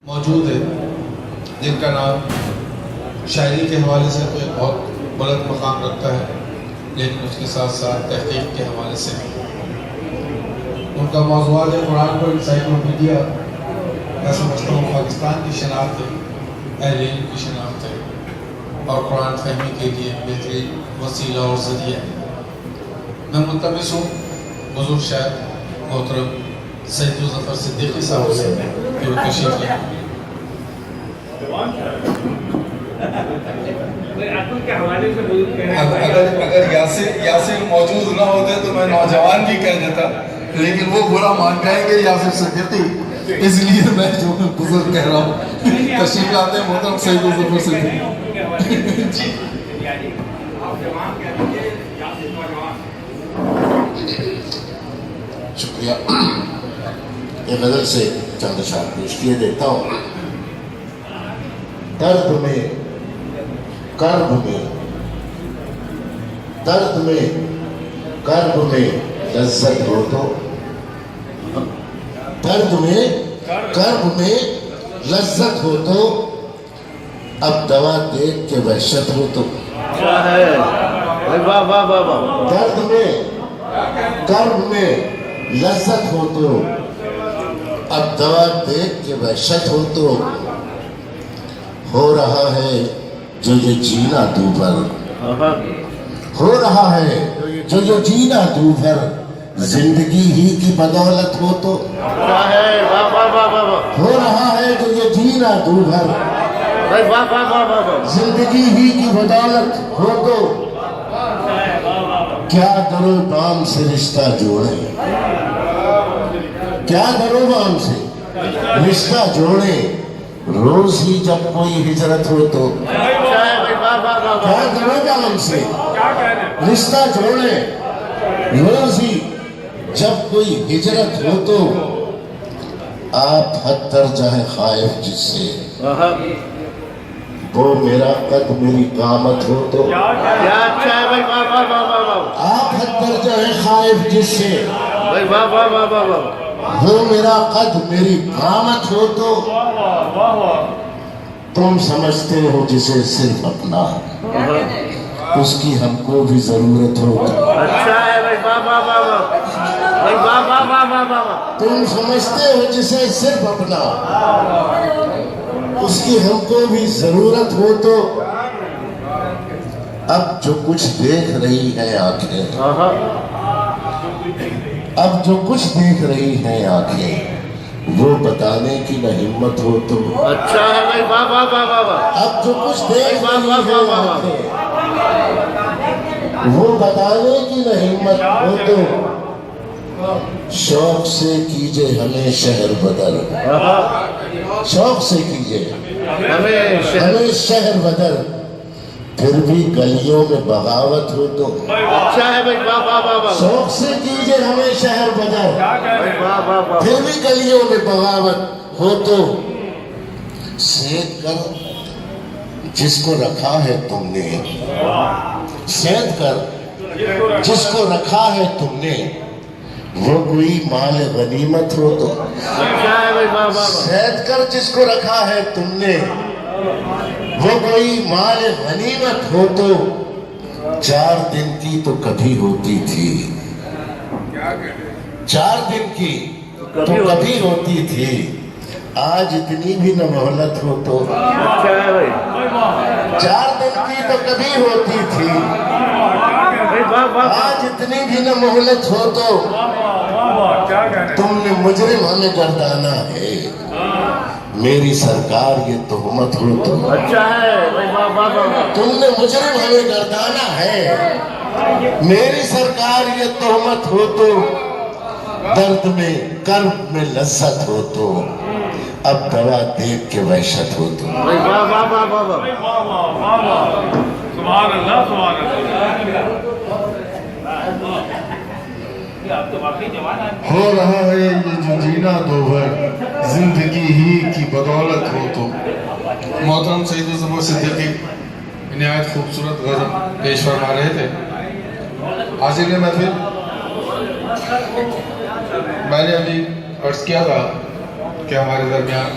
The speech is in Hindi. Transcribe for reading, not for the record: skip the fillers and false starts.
मौजूद है, जिनका नाम शायरी के हवाले से तो एक बहुत बुलंद मकाम रखता है, लेकिन उसके साथ साथ तहकीक के हवाले से उनका मौज़ूआत है कुरान पर इंसाइक्लोपीडिया। मैं समझता हूँ पाकिस्तान की शनाख्त है, अहले इल्म की शनाख्त है और कुरान फहमी के लिए बेहतरीन वसीला और ज़रिया है। मैं मुल्तमिस हूँ बुज़ुर्ग शायर मोहतरम सैयद ज़फ़र सिद्दीकी साहब से कि वो तशरीफ़ लें। अगर यासिर मौजूद ना होते तो मैं नौजवान भी कह देता, लेकिन वो बुरा मान जाएंगे यासिर सिद्दीकी, इसलिए मैं जो बुजुर्ग कह रहा हूँ। तशरीफ लाते हैं मोहतरम सैयद ज़फ़र सिद्दीकी। शुक्रिया। ये गजल से चंद अशार पेश किए देता हूँ। दर्द में कर्ब में, दर्द में कर्ब में लज्जत हो तो, दर्द में कर्ब में लज्जत हो तो, अब दवा देख के वहशत हो तो। दर्द में कर्ब में लज्जत हो तो, अब दवा देख के वहशत हो तो। हो रहा है जो ये जीना दूभर, हो रहा है जो ये जीना दूभर, जिंदगी ही की बदौलत हो तो। हो रहा है जो ये जीना दूभर, जिंदगी ही की बदौलत हो तो। क्या दरो बाम से रिश्ता जोड़े, क्या दरो बाम से रिश्ता जोड़े, रोज ही जब कोई हिजरत हो तो। क्या दरो बाम से रिश्ता जोड़े, रोज ही जब कोई हिजरत हो तो। आप हद दर्जा है खाइफ जिससे, वो मेरा कद मेरी कामत हो तो। आप हद दर्जा है खाइफ जिससे, वो मेरा कद मेरी कामत हो तो। तुम समझते हो जिसे सिर्फ अपना, उसकी हमको भी जरूरत हो तो। अच्छा है भाई, तुम समझते हो जिसे सिर्फ अपना, उसकी हमको भी जरूरत हो तो। अब जो कुछ देख रही है आंखें, अब जो कुछ देख रही है आंखें, वो बताने की न हिम्मत हो तो। अच्छा है भाई, अब जो कुछ देख रही है आंखें, वो बताने की न हिम्मत हो तो। शौक से कीजिए हमें शहर बदल, शौक से कीजिए हमें शहर बदल, फिर भी गलियों में बगावत हो तो। अच्छा है भाई, शौक से कीजिए हमें शहर बदल, फिर भी गलियों में बगावत हो तो। सेद कर जिसको रखा है तुमने, सेद कर जिसको रखा है तुमने, वो कोई माल गनीमत हो तो। सेद कर जिसको रखा है तुमने, वो कोई माल गनीमत हो तो। 4 दिन की तो कभी होती थी, 4 दिन की तो कभी होती थी, आज इतनी भी न मोहलत हो तो। 4 दिन की तो कभी होती थी, आज इतनी भी न मोहलत हो तो। तुमने मुजरिम हमें गर्दाना है, मेरी सरकार ये तोहमत हो तो। अच्छा है तुमने मुजरिम हमें गर्दाना है, मेरी सरकार ये तोहमत हो तो। दर्द में कर्ब में लज्जत हो तो, अब दवा देख के वहशत हो तो। हो रहा है ये जो जीना दोभर, जिंदगी ही की बदौलत हो तो। मोहतरम सैयद ज़फ़र सिद्दीकी निहायत खूबसूरत गज़ल पेश फरमा रहे थे। हाज़िर महफिल, मैंने अभी अर्ज़ किया था कि हमारे दरमियान